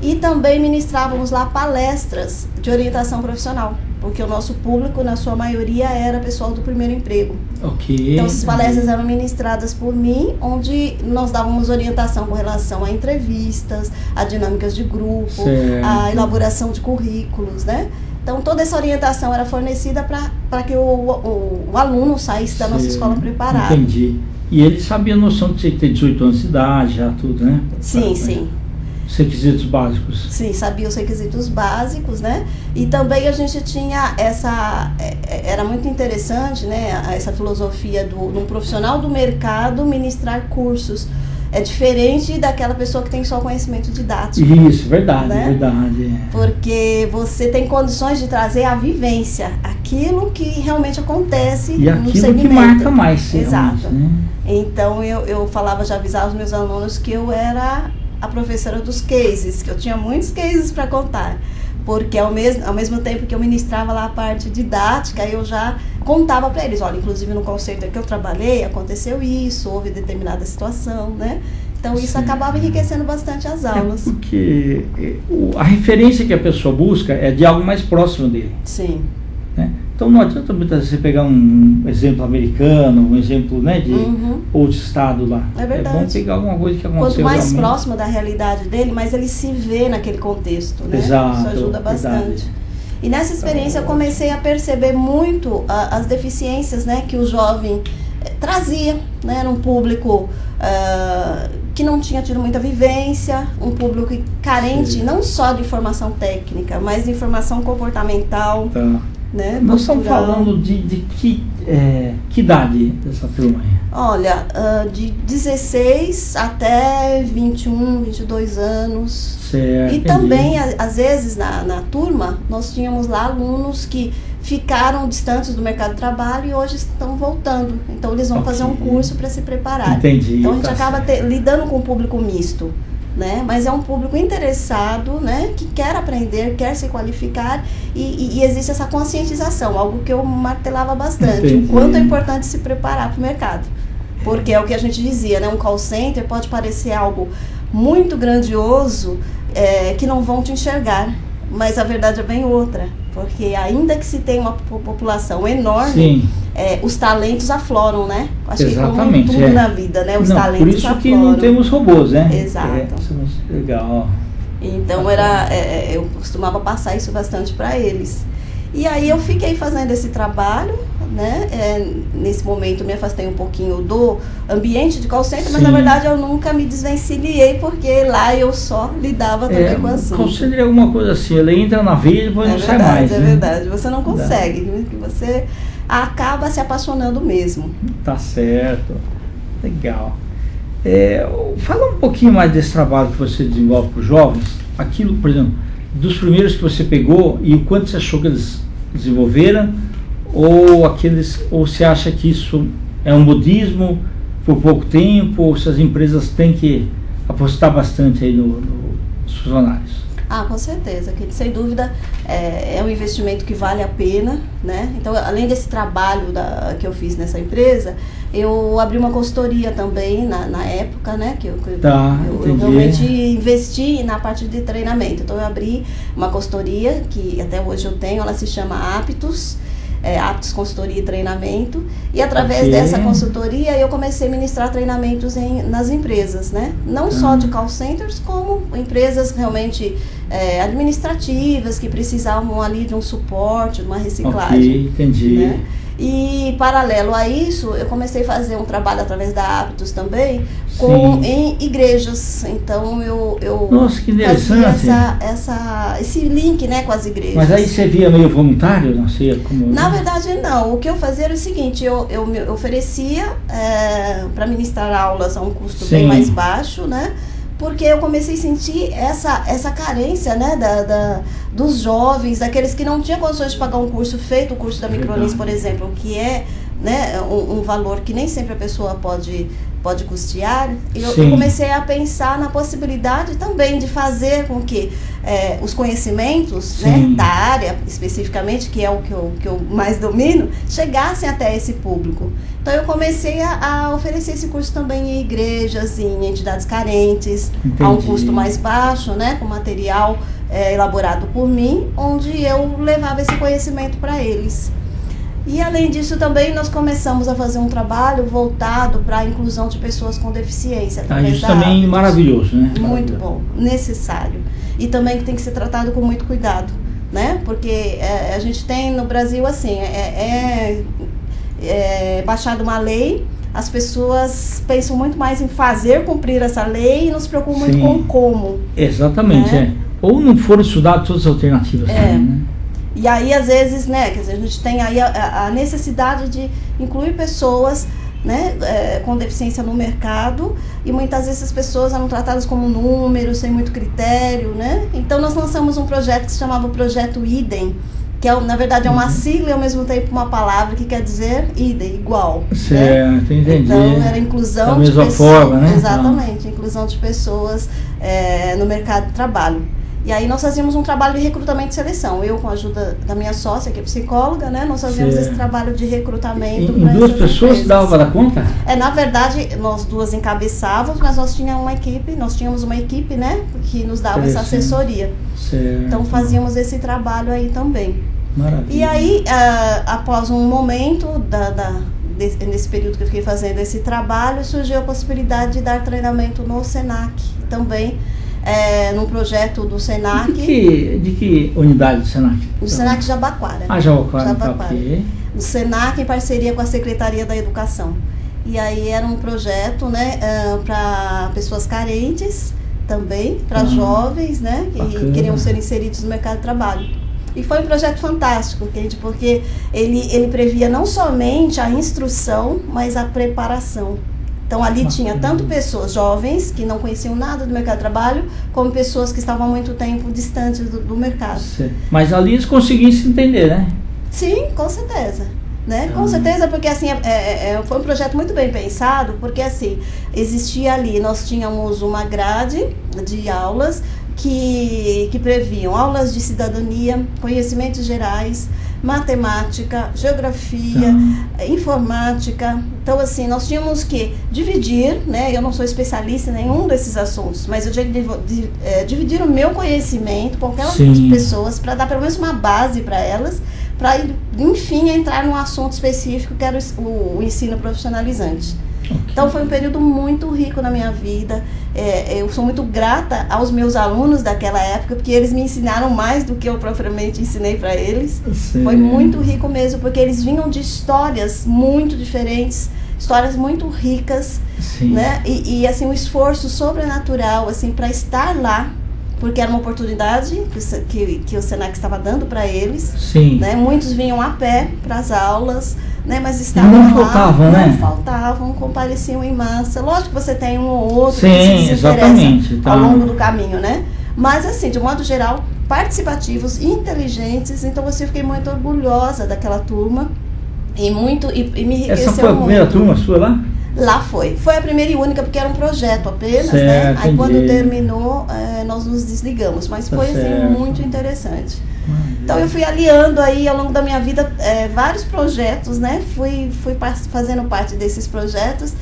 e também ministrávamos lá palestras de orientação profissional, porque o nosso público, na sua maioria, era pessoal do primeiro emprego. Okay. Então, essas palestras eram ministradas por mim, onde nós dávamos orientação com relação a entrevistas, a dinâmicas de grupo, certo, a elaboração de currículos, né? Então, toda essa orientação era fornecida para que o aluno saísse da nossa escola preparado. Entendi. E ele sabia a noção de ter 18 anos de idade, já tudo, né? Sim, sim. Os requisitos básicos. Sim, sabia os requisitos básicos, né? E também a gente tinha era muito interessante, né? Essa filosofia de um profissional do mercado ministrar cursos. É diferente daquela pessoa que tem só conhecimento didático. Isso, verdade, né? Verdade. Porque você tem condições de trazer a vivência, aquilo que realmente acontece e no segmento. E aquilo que marca mais. Exato. Né? Então, eu falava, já avisava os meus alunos que eu era a professora dos cases, que eu tinha muitos cases para contar. Porque ao mesmo tempo que eu ministrava lá a parte didática, eu já contava para eles, olha, inclusive no call center que eu trabalhei, aconteceu isso, houve determinada situação, né? Então isso acabava enriquecendo bastante as aulas. Porque a referência que a pessoa busca é de algo mais próximo dele. Sim. Né? Então não adianta muitas vezes você pegar um exemplo americano, um exemplo, né, de outro estado lá. É verdade. É bom pegar alguma coisa que aconteceu quanto mais realmente próximo da realidade dele, mais ele se vê naquele contexto, né? Exato, isso ajuda bastante. Verdade. E nessa experiência eu comecei a perceber muito as deficiências, né, que o jovem trazia, né? Era um público que não tinha tido muita vivência, um público carente, sim, não só de informação técnica, mas de informação comportamental. Tá. Né, nós estamos falando de que idade dessa turma aí? Olha, de 16 até 21, 22 anos. Certo, e também, às vezes, na turma, nós tínhamos lá alunos que ficaram distantes do mercado de trabalho e hoje estão voltando. Então, eles vão fazer um curso para se preparar. Entendi. Então, a gente acaba lidando com um público misto. Né? Mas é um público interessado, né? Que quer aprender, quer se qualificar e existe essa conscientização, algo que eu martelava bastante. Entendi. O quanto é importante se preparar para o mercado. Porque é o que a gente dizia, né? Um call center pode parecer algo muito grandioso, que não vão te enxergar, mas a verdade é bem outra. Porque ainda que se tenha uma população enorme, sim, os talentos afloram, né? Acho exatamente, que como tudo na vida, né? Os talentos por isso afloram. Que não temos robôs, né? Exato. Legal. Então eu costumava passar isso bastante para eles. E aí eu fiquei fazendo esse trabalho, né? Nesse momento me afastei um pouquinho do ambiente de call center, sim, mas na verdade eu nunca me desvencilhei, porque lá eu só lidava também com o assunto. Call center é alguma coisa assim, ele entra na veia e depois não sai mais. É verdade, você não consegue, você acaba se apaixonando mesmo. Tá certo, legal. Fala um pouquinho mais desse trabalho que você desenvolve para os jovens, aquilo, por exemplo, dos primeiros que você pegou e o quanto você achou que eles desenvolveram, ou você acha que isso é um modismo por pouco tempo, ou se as empresas têm que apostar bastante aí nos funcionários? Ah, com certeza, que sem dúvida é um investimento que vale a pena, né? Então, além desse trabalho que eu fiz nessa empresa, eu abri uma consultoria também na época, né? Que eu realmente investi na parte de treinamento. Então, eu abri uma consultoria que até hoje eu tenho, ela se chama Aptus. Aptus Consultoria e Treinamento, e através dessa consultoria eu comecei a ministrar treinamentos nas empresas, né? Não só de call centers, como empresas realmente administrativas que precisavam ali de um suporte, de uma reciclagem. Entendi. Né? E paralelo a isso, eu comecei a fazer um trabalho através da Aptus também em igrejas. Então eu Nossa, que interessante. fazia esse link, né, com as igrejas. Mas aí você via meio voluntário, não sei como. Na verdade não. O que eu fazia era o seguinte: eu me oferecia para ministrar aulas a um custo bem mais baixo, né? Porque eu comecei a sentir essa carência, né, dos jovens, daqueles que não tinham condições de pagar um curso feito, o curso da Microlins, por exemplo, que é, né, um valor que nem sempre a pessoa pode custear. Eu comecei a pensar na possibilidade também de fazer com que os conhecimentos, né, da área especificamente, que é o que eu mais domino, chegassem até esse público. Então eu comecei a oferecer esse curso também em igrejas, em entidades carentes, a um custo mais baixo, né, com material elaborado por mim, onde eu levava esse conhecimento para eles. E além disso também nós começamos a fazer um trabalho voltado para a inclusão de pessoas com deficiência. Isso também é maravilhoso, né? Muito bom, necessário. E também que tem que ser tratado com muito cuidado, né? Porque a gente tem no Brasil assim, baixada uma lei, as pessoas pensam muito mais em fazer cumprir essa lei e não se preocupam muito com como. Exatamente, né? Ou não foram estudadas todas as alternativas também, né? E aí, às vezes, né, quer dizer, a gente tem aí a necessidade de incluir pessoas, né, com deficiência no mercado, e muitas vezes as pessoas eram tratadas como números, sem muito critério, né? Então nós lançamos um projeto que se chamava Projeto Idem, que na verdade é uma sigla e ao mesmo tempo uma palavra que quer dizer idem, igual. Certo, né? entendi. Então era inclusão da mesma de pessoas, forma, né? Exatamente, inclusão de pessoas no mercado de trabalho. E aí nós fazíamos um trabalho de recrutamento e seleção. Eu, com a ajuda da minha sócia, que é psicóloga, né, nós fazíamos esse trabalho de recrutamento. Em duas pessoas dava para dar conta? Na verdade, nós duas encabeçávamos, mas nós tínhamos uma equipe, né, que nos dava essa assessoria. Certo. Então fazíamos esse trabalho aí também. Maravilha. E aí, após um momento nesse período que eu fiquei fazendo esse trabalho, surgiu a possibilidade de dar treinamento no Senac também. Num projeto do Senac. De que unidade do Senac? Do Senac Jabaquara. Jabaquara. Okay. Do Senac em parceria com a Secretaria da Educação. E aí era um projeto, né, para pessoas carentes também, para jovens, né, que queriam ser inseridos no mercado de trabalho. E foi um projeto fantástico, entende? Porque ele previa não somente a instrução, mas a preparação. Então ali tinha tanto pessoas jovens que não conheciam nada do mercado de trabalho, como pessoas que estavam há muito tempo distantes do mercado. Certo. Mas ali eles conseguiam se entender, né? Sim, com certeza. Né? Com certeza, porque assim, foi um projeto muito bem pensado, porque assim, existia ali, nós tínhamos uma grade de aulas que previam aulas de cidadania, conhecimentos gerais, matemática, geografia, informática. Então, assim, nós tínhamos que dividir, né? Eu não sou especialista em nenhum desses assuntos, mas eu tinha que dividir o meu conhecimento com aquelas pessoas para dar pelo menos uma base para elas, para, enfim, entrar num assunto específico que era o ensino profissionalizante. Então foi um período muito rico na minha vida. Eu sou muito grata aos meus alunos daquela época, porque eles me ensinaram mais do que eu propriamente ensinei para eles. Sim. Foi muito rico mesmo, porque eles vinham de histórias muito diferentes, histórias muito ricas, né? E assim, um esforço sobrenatural assim, para estar lá, porque era uma oportunidade que o Senac estava dando para eles. Sim. Né? Muitos vinham a pé para as aulas, né? Mas estavam não faltavam, compareciam em massa. Lógico que você tem um ou outro que se interessa ao longo do caminho, né? Mas assim, de um modo geral, participativos, inteligentes. Então eu fiquei muito orgulhosa daquela turma e me enriqueceu muito. Essa foi a primeira turma sua lá? Lá foi a primeira e única, porque era um projeto apenas, certo, né? Aí quando entendi. terminou, nós nos desligamos, mas Tá foi assim, certo. muito interessante. Então eu fui aliando aí ao longo da minha vida vários projetos, né? Fui fazendo parte desses projetos,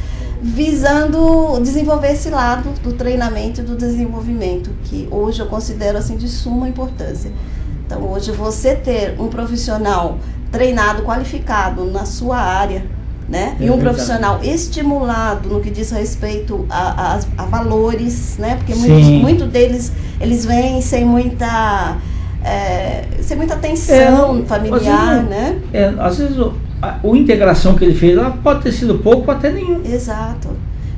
visando desenvolver esse lado do treinamento e do desenvolvimento, que hoje eu considero assim de suma importância. Então hoje você ter um profissional treinado, qualificado na sua área, né? E um verdade. Profissional estimulado no que diz respeito a valores, né? Porque Sim. muito deles, eles vêm sem muita atenção familiar, né? Às vezes a integração que ele fez, ela pode ter sido pouco ou até nenhum. Exato.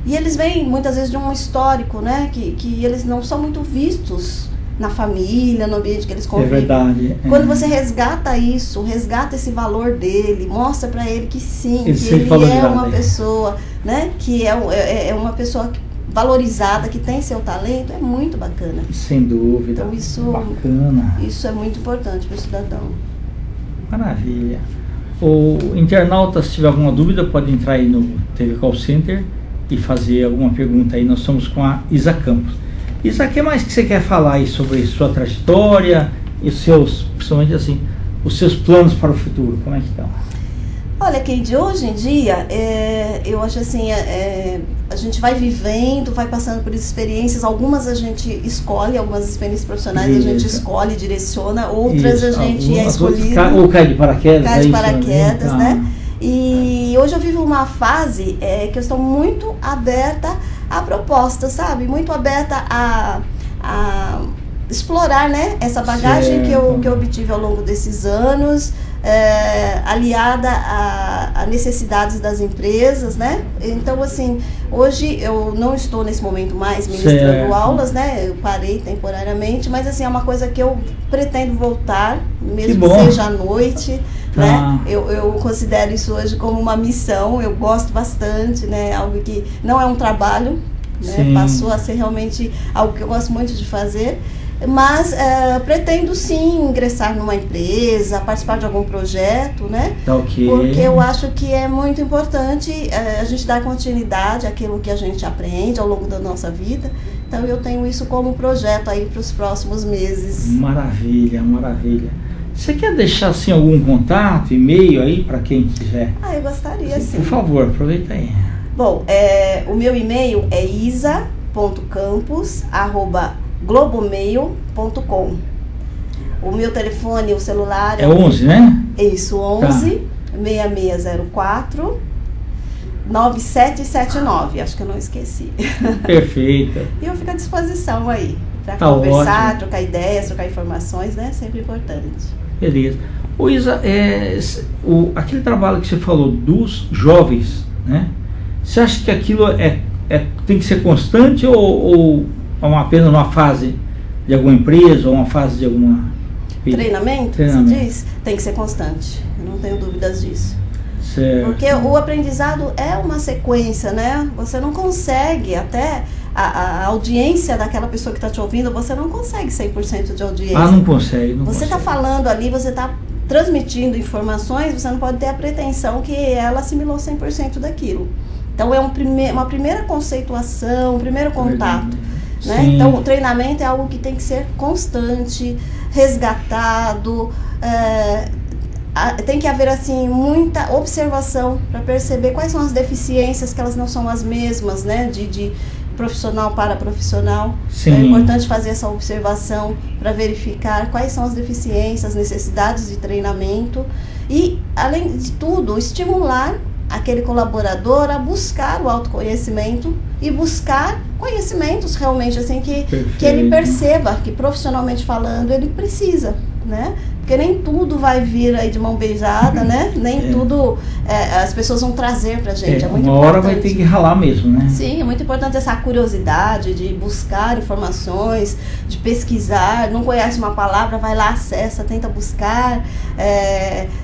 E eles vêm muitas vezes de um histórico, né? Que eles não são muito vistos na família, no ambiente que eles convivem. É verdade. Quando você resgata isso, resgata esse valor dele, mostra para ele que sim, Ele que se ele valorizado, é uma pessoa, né? Que é uma pessoa valorizada, que tem seu talento, é muito bacana. Sem dúvida. Então isso, bacana. Isso é muito importante para o cidadão. Maravilha. O internauta, se tiver alguma dúvida, pode entrar aí no TV Call Center e fazer alguma pergunta aí. Nós estamos com a Isa Campos. Isa, o que mais que você quer falar aí sobre sua trajetória e os seus, principalmente assim, os seus planos para o futuro? Como é que estão? Olha, Keide, hoje em dia, eu acho assim, a gente vai vivendo, vai passando por experiências, algumas a gente escolhe, algumas experiências profissionais a gente escolhe, direciona, outras a gente é escolhido. Ou cai de paraquedas. Cai de paraquedas, né? E hoje eu vivo uma fase que eu estou muito aberta a propostas, sabe? Muito aberta a explorar, né? Essa bagagem que eu obtive ao longo desses anos, aliada a necessidades das empresas, né? Então, assim, hoje eu não estou nesse momento mais ministrando aulas, né? Eu parei temporariamente, mas assim, é uma coisa que eu pretendo voltar, mesmo que seja à noite, né? Eu considero isso hoje como uma missão, eu gosto bastante, né? Algo que não é um trabalho, né? Passou a ser realmente algo que eu gosto muito de fazer. Mas pretendo sim ingressar numa empresa, participar de algum projeto, né? Okay. Porque eu acho que é muito importante a gente dar continuidade àquilo que a gente aprende ao longo da nossa vida. Então eu tenho isso como projeto aí para os próximos meses. Maravilha, maravilha. Você quer deixar assim algum contato, e-mail aí para quem quiser? Eu gostaria sim. Por favor, aproveita aí. Bom, o meu e-mail é isa.campos@globomail.com. O meu telefone, o celular é 11, né? Isso, 11 6604 9779. Acho que eu não esqueci. Perfeito. E eu fico à disposição aí para conversar, ótimo. Trocar ideias, trocar informações, né? Sempre importante. Beleza. Ô Isa, aquele trabalho que você falou dos jovens, né? Você acha que aquilo tem que ser constante ou apenas uma fase de alguma empresa ou uma fase de alguma... Treinamento, você diz? Tem que ser constante, eu não tenho dúvidas disso. Certo. Porque o aprendizado é uma sequência, né? Você não consegue, até a audiência daquela pessoa que está te ouvindo, você não consegue 100% de audiência. Não consegue. Você está falando ali, você está transmitindo informações, você não pode ter a pretensão que ela assimilou 100% daquilo. Então é uma primeira conceituação, um primeiro contato. Né? Então o treinamento é algo que tem que ser constante, resgatado, tem que haver assim muita observação para perceber quais são as deficiências, que elas não são as mesmas, né? de profissional para profissional. Então, é importante fazer essa observação para verificar quais são as deficiências, as necessidades de treinamento e, além de tudo, estimular aquele colaborador a buscar o autoconhecimento e buscar conhecimentos realmente assim que ele perceba que, profissionalmente falando, ele precisa, né? Porque nem tudo vai vir aí de mão beijada, né? Nem tudo as pessoas vão trazer pra gente. É muito uma importante. Hora vai ter que ralar mesmo, né? Sim, é muito importante essa curiosidade de buscar informações, de pesquisar. Não conhece uma palavra, vai lá, acessa, tenta buscar.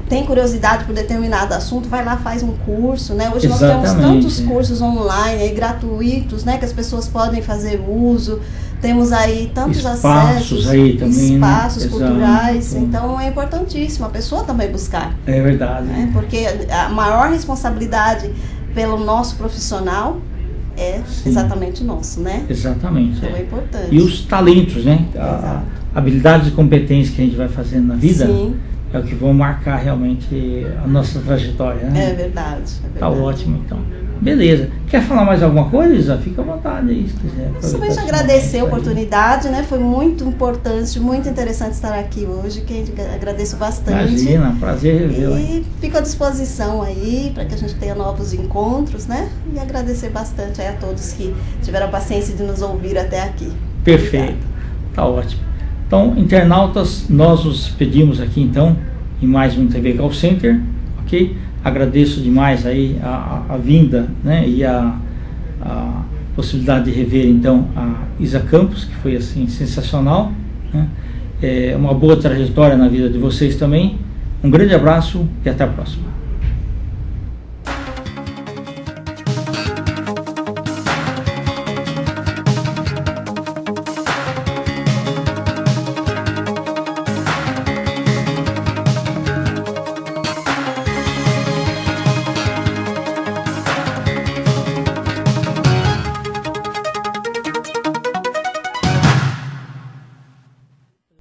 Tem curiosidade por determinado assunto, vai lá, faz um curso, né? Hoje nós temos tantos cursos online aí, gratuitos, né? Que as pessoas podem fazer uso. Temos aí tantos acessos, aí também, espaços culturais, exato. Então é importantíssimo a pessoa também buscar. É verdade. Né? Porque a maior responsabilidade pelo nosso profissional, é Sim. exatamente nosso, né? Exatamente. Então é importante. E os talentos, né? Exato. Habilidades e competências que a gente vai fazendo na vida, Sim. é o que vão marcar realmente a nossa trajetória, né? É verdade. Tá ótimo, então. Beleza. Quer falar mais alguma coisa, Isa? Fica à vontade aí, se quiser. Somente agradecer a oportunidade, né? Foi muito importante, muito interessante estar aqui hoje, que agradeço bastante. Imagina, prazer revê-la. E fico à disposição aí, para que a gente tenha novos encontros, né? E agradecer bastante aí a todos que tiveram a paciência de nos ouvir até aqui. Perfeito. Tá ótimo. Então, internautas, nós nos despedimos aqui, então, em mais um TV Call Center, ok? Agradeço demais aí a vinda, né, e a possibilidade de rever então a Isa Campos, que foi assim sensacional, né? É uma boa trajetória na vida de vocês também. Um grande abraço e até a próxima.